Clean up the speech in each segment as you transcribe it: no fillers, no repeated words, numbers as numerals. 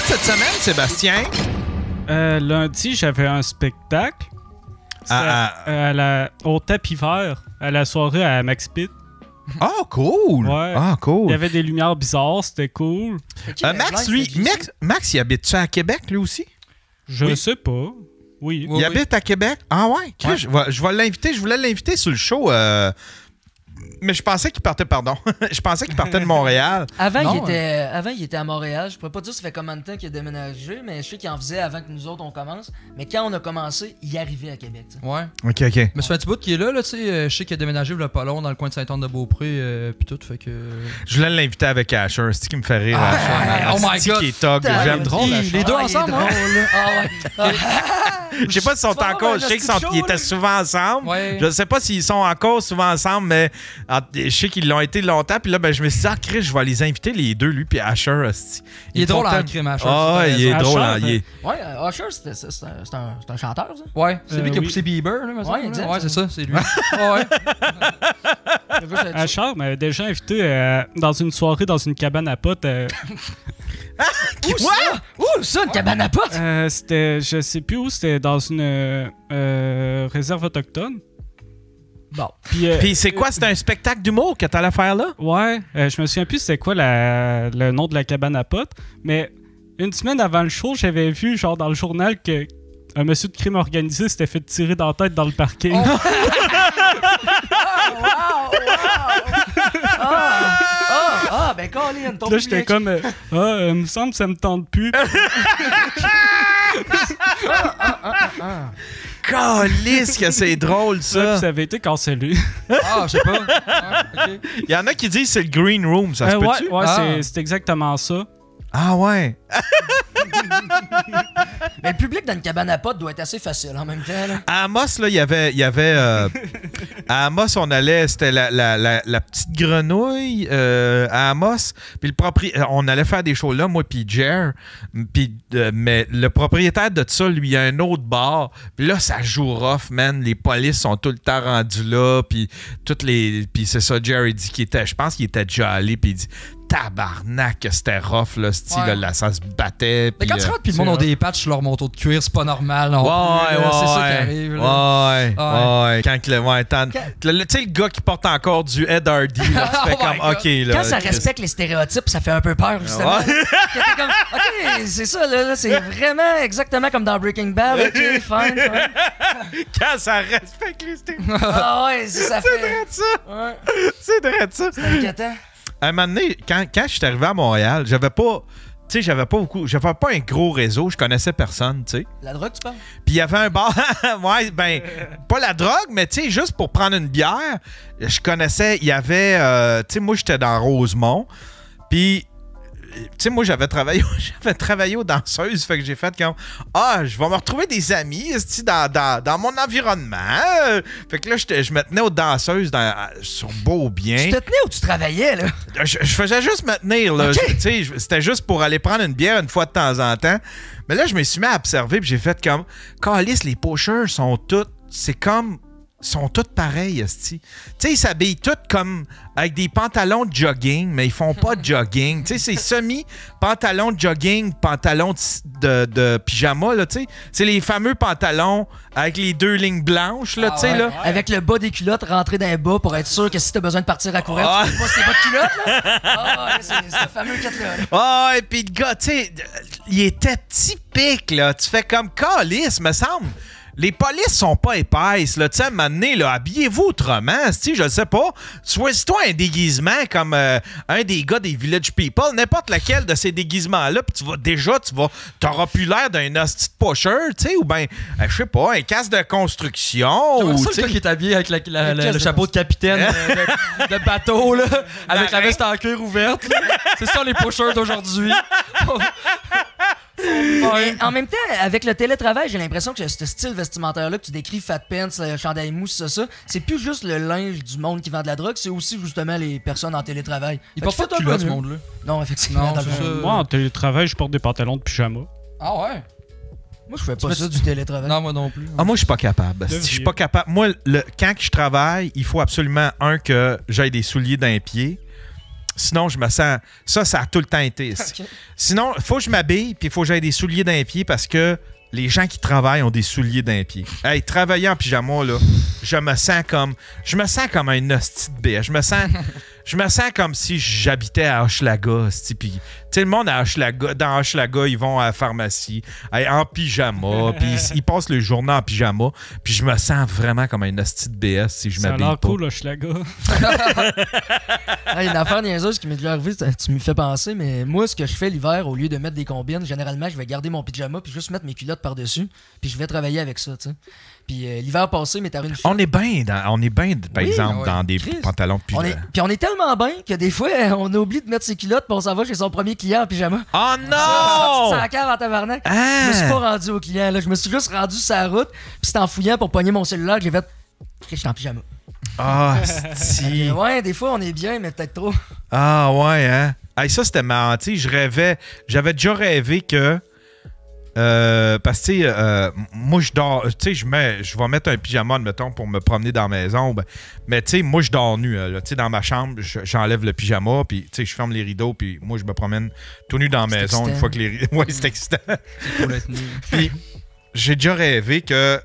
cette semaine, Sébastien? Lundi, j'avais un spectacle. Au tapis vert, à la soirée à Max Pit. Oh, cool! Ouais. Ah, cool. Il y avait des lumières bizarres, c'était cool. Max, il habite-tu à Québec, lui aussi? Je sais pas. Oui. Il habite à Québec? Ah ouais? Ouais. Je vais l'inviter. Je voulais l'inviter sur le show. Mais je pensais qu'il partait, je pensais qu'il partait de Montréal. Avant, il était à Montréal. Je pourrais pas dire ça fait combien de temps qu'il a déménagé, mais je sais qu'il en faisait avant que nous autres on commence. Mais quand on a commencé, il arrivait à Québec. T'sais. Ouais. OK. Mais ça fait un petit bout qu'il est là, tu sais. Je sais qu'il a déménagé il y a pas long dans le coin de Saint-Anne-de-Beaupré, puis tout, fait que... Je voulais l'inviter avec Asher. C'est qui me fait rire, Asher. Oh my God! Qui est tog. J'aime drôle, les deux ensemble, hein? Je sais pas s'ils sont encore. Je sais qu'ils étaient souvent ensemble. Ouais. Je sais pas s'ils sont encore souvent ensemble, mais je sais qu'ils l'ont été longtemps. Puis là, ben, je me suis dit, Chris, je vais les inviter, les deux, lui, puis Asher. Il est drôle en crime, Asher. Ah, il est drôle. Ouais, Asher, c'est un chanteur, ça. Ouais, c'est lui qui a poussé Bieber, là, me semble. Exact. Ouais, c'est ça, c'est lui. Ouais. Asher m'avait déjà invité dans une soirée dans une cabane à potes. Où ça, une cabane à potes? Je sais plus où, c'était dans une réserve autochtone. Bon. Puis c'est quoi? C'était un spectacle d'humour que t'allais faire là? Ouais, je me souviens plus c'était quoi le nom de la cabane à potes, mais une semaine avant le show, j'avais vu genre dans le journal que un monsieur de crime organisé s'était fait tirer dans la tête dans le parking. Wow! Ben Colin, ton là, j'étais comme me semble que ça me tente plus. Calisse que c'est drôle, ça. Ça avait été cancellé. Ah, je sais pas. Ouais, okay. Il y en a qui disent que c'est le green room, ça se peut-tu? Ouais, c'est exactement ça. Ah ouais. Mais le public dans une cabane à potes doit être assez facile en même temps. Là. À Amos, là, il y avait à Amos, on allait, c'était la petite grenouille à Amos. Puis on allait faire des shows là, moi puis Jer. Puis mais le propriétaire de ça, lui, il a un autre bar. Puis là, ça joue rough, man. Les polices sont tout le temps rendus là. Puis puis c'est ça, Jer, il dit qu'il était, je pense qu'il était déjà allé. Puis il dit tabarnak que c'était rough, là, style, ouais. là, ça se battait. Mais quand tu rentres, puis le monde ont des patchs sur leur manteau de cuir, c'est pas normal. Non ouais, c'est ça qui arrive. Là. Ouais. Quand tu sais, le gars qui porte encore du Ed Hardy, là, tu fais comme, OK, là. Quand ça respecte les stéréotypes, ça fait un peu peur, justement. Comme, OK, c'est ça, là, c'est vraiment exactement comme dans Breaking Bad. OK, fine. Quand ça respecte les stéréotypes. Ah ouais, ça fait... C'est vrai de ça. Ouais. C'est vrai de ça. C'est inquiétant. À un moment donné, quand je suis arrivé à Montréal, j'avais pas un gros réseau, je connaissais personne, tu sais. La drogue, tu parles? Puis il y avait un bar, ouais, ben, pas la drogue, mais tu sais, juste pour prendre une bière, je connaissais, il y avait, tu sais, moi, j'étais dans Rosemont, puis, tu sais, moi, j'avais travaillé aux danseuses, fait que j'ai fait comme, je vais me retrouver des amis, dans mon environnement. Fait que là, je me tenais aux danseuses sur Beaubien. Tu te tenais ou tu travaillais, là? Je faisais juste me tenir, là. Okay. Tu sais, c'était juste pour aller prendre une bière une fois de temps en temps. Mais là, je me suis mis à observer, puis j'ai fait comme, câlisse, les pocheurs sont toutes pareilles, esti. Tu sais, ils s'habillent toutes comme avec des pantalons de jogging, mais ils font pas de jogging. Tu sais, c'est semi-pantalons de jogging, pantalons de pyjama, là, tu sais. C'est les fameux pantalons avec les deux lignes blanches, là, tu sais, là. Avec le bas des culottes rentré dans les bas pour être sûr que si t'as besoin de partir à courir, tu peux pas tes bas de culottes, là. C'est ce fameux cut-là. Et puis le gars, tu sais, il était typique, là. Tu fais comme calice, me semble. Les polices sont pas épaisses, là. Tu sais, à un moment donné, là, habillez-vous autrement, je le sais pas. Choisis-toi un déguisement comme un des gars des Village People, n'importe lequel de ces déguisements-là, puis t'auras plus l'air d'un hostie de pocheur, tu sais, ou ben, je sais pas, un casque de construction. Ou tu le gars qui est habillé avec le chapeau de capitaine de bateau, là, avec la veste en cuir ouverte. C'est ça, les pocheurs d'aujourd'hui. Mais en même temps, avec le télétravail, j'ai l'impression que ce style vestimentaire-là que tu décris, fat pants, chandail mousse, ça, c'est plus juste le linge du monde qui vend de la drogue, c'est aussi justement les personnes en télétravail. Ils portent pas de culottes, ce monde-là. Non, effectivement. Non, moi, en télétravail, je porte des pantalons de pyjama. Ah ouais? Moi, je fais pas ça du télétravail. Non, moi non plus. Moi, je suis pas capable. Je suis pas capable. Moi, quand je travaille, il faut absolument, que j'aille des souliers d'un pied. Sinon, je me sens... Ça a tout le temps été. Ok. Sinon, il faut que je m'habille, puis il faut que j'aille des souliers d'un pied parce que les gens qui travaillent ont des souliers d'un pied. Hey, travailler en pyjama, là, je me sens comme un hostie de BS. Je me sens comme si j'habitais à Hochelaga. Puis, tu sais, le monde dans Hochelaga, ils vont à la pharmacie en pyjama, puis ils passent le journée en pyjama, puis je me sens vraiment comme un hostie de BS si je m'habille Ça a l'air pas. cool, là, je suis la gars. Hey, une affaire niaiseuse qui m'est déjà arrivée, tu me fais penser, mais moi, ce que je fais l'hiver, au lieu de mettre des combines, généralement, je vais garder mon pyjama puis juste mettre mes culottes par-dessus, puis je vais travailler avec ça, tu sais. Puis l'hiver passé, m'est arrivé une On est bien, par Oui, exemple, ouais. dans des Chris. pantalons de pyjama. Puis on est tellement bien que des fois, on oublie de mettre ses culottes puis on s'en va chez son premier client en pyjama. Oh C'est non! la cave en tabarnak. Ah! Je me suis pas rendu au client, là. Je me suis juste rendu sur la route, puis c'est en fouillant pour pogner mon cellulaire que j'ai fait. Je suis en pyjama. Ah, si. Ouais, des fois, on est bien, mais peut-être trop. Ah, ouais, hein? Hey, ça, c'était marrant. Tu sais, j'avais déjà rêvé que... parce que, tu sais, moi, je dors... Tu sais, je vais mettre un pyjama, admettons, pour me promener dans la maison. Mais, tu sais, moi, je dors nu. Tu sais, dans ma chambre, j'enlève le pyjama, puis, tu sais, je ferme les rideaux, puis moi, je me promène tout nu dans la maison excitant. une fois que les rideaux... Ouais, c'est excitant. Pour être nu. Puis, j'ai déjà rêvé que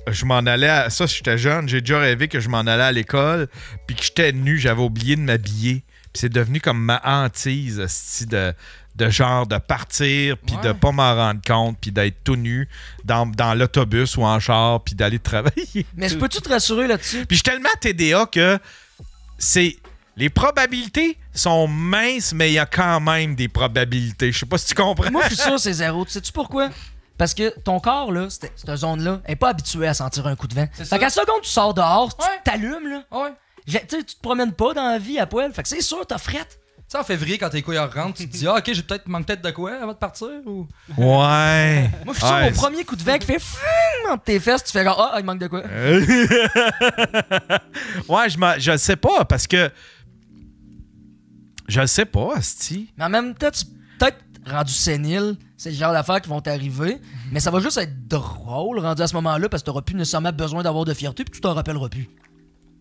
je m'en allais à... Ça, j'étais jeune. J'ai déjà rêvé que je m'en allais à l'école, puis que j'étais nu, j'avais oublié de m'habiller. Puis c'est devenu comme ma hantise, style de genre de partir, puis de pas m'en rendre compte, puis d'être tout nu dans l'autobus ou en char, puis d'aller travailler. Mais je peux-tu te rassurer là-dessus? Puis je suis tellement TDA que les probabilités sont minces, mais il y a quand même des probabilités. Je sais pas si tu comprends. Moi, je suis sûr que c'est zéro. Tu sais-tu pourquoi? Parce que ton corps, là, cette zone-là, est pas habitué à sentir un coup de vent. Fait qu'à la seconde, tu sors dehors, tu t'allumes, là. Ouais. Tu sais, tu te promènes pas dans la vie à poil. Fait que c'est sûr, t'as frette. Tu sais, en février, quand tes couilles rentrent, tu te dis, ah, ok, j'ai manque peut-être de quoi avant de partir ou. Ouais. Moi, je suis sûr, Ouais, au premier coup de vent qui fait entre tes fesses, tu fais genre, ah, il manque de quoi. Ouais, je sais pas, parce que... Je sais pas, asti. Mais en même temps, tu peut-être rendu sénile, c'est le genre d'affaires qui vont t'arriver, mais ça va juste être drôle rendu à ce moment-là parce que t'auras plus nécessairement besoin d'avoir de fierté puis tu t'en rappelleras plus.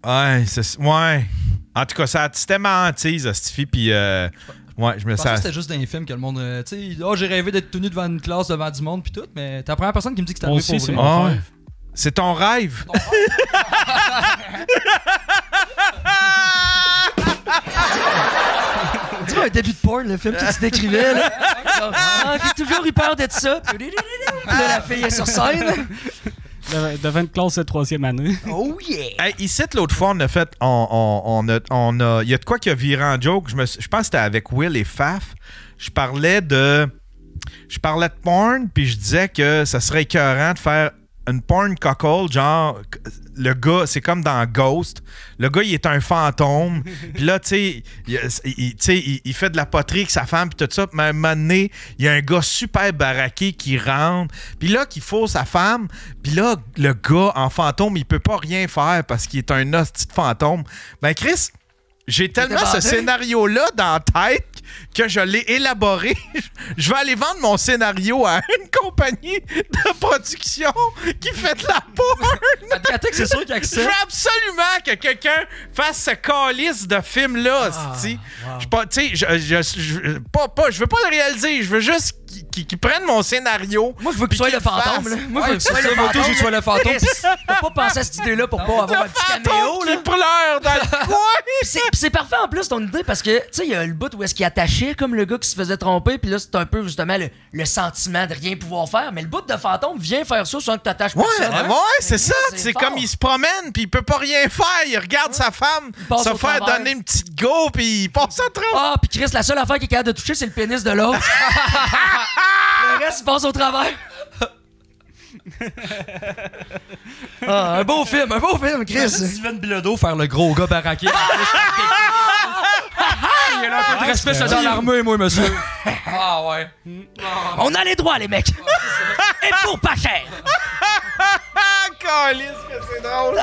Ouais, ouais. En tout cas, c'était ma hantise, Stifi, puis ouais, je me Je pensais que sens... c'était juste dans les films que le monde. Tu sais, oh, j'ai rêvé d'être tenu devant une classe, devant du monde, puis tout, mais t'es la première personne qui me dit que c'est Moi arrivé aussi, pour c'est vrai. mon Ah, rêve. c'est ton rêve? Tu vois un début de porn, le film que tu décrivais, là. Ah, j'ai toujours eu peur d'être ça. Puis là, la fille est sur scène. Devant une classe de 3e année. Oh yeah! Hey, ici, l'autre fois, on a fait... Il y a de quoi qui a viré en joke. Je pense que c'était avec Will et Faf. Je parlais de porn, puis je disais que ça serait écœurant de faire une porn cuckold, genre, le gars, c'est comme dans Ghost. Le gars, il est un fantôme. Puis là, tu sais, il fait de la poterie avec sa femme, puis tout ça. Puis à un moment donné, il y a un gars super baraqué qui rentre. Puis là, qui fourre sa femme. Puis là, le gars, en fantôme, il peut pas rien faire parce qu'il est un hostie de fantôme. Ben, Chris, j'ai tellement ce scénario-là dans la tête que je l'ai élaboré. Je vais aller vendre mon scénario à une compagnie de production qui fait de la porn. Adriatique, c'est sûr qu'il Je accepte. veux absolument que quelqu'un fasse ce calice de film-là, sti. Je pas, tu sais, je veux pas le réaliser, je veux juste qu'il prenne mon scénario. Moi, je veux que tu sois le fantôme, là. Moi, je veux que tu sois le Moi, fantôme. je veux que tu sois le fantôme. T'as pas pensé à cette idée-là pour pas avoir un petit caméo, Qui là. pleure dans le coin. Puis c'est parfait en plus ton idée parce que, tu sais, il y a le bout où est-ce qu'il attachait comme le gars qui se faisait tromper, puis là, c'est un peu justement le sentiment de rien pouvoir faire. Mais le bout de fantôme vient faire ça sans que t'attaches personne. Ouais, c'est ça. C'est C'est fort. comme il se promène, puis il peut pas rien faire. Il regarde sa femme passe se au faire travers. donner une petite go, puis il passe à travers. Ah, puis Chris, la seule affaire qui est capable de toucher, c'est le pénis de l'autre. Le reste, il passe au travers. Ah, un beau film, Chris. Steven Bilodeau faire le gros gars baraqué. Il y a un peu de respect ça dans l'armée, moi, monsieur. Ah ouais. On a les droits, les mecs. Et pour pas cher. Calisse que c'est drôle.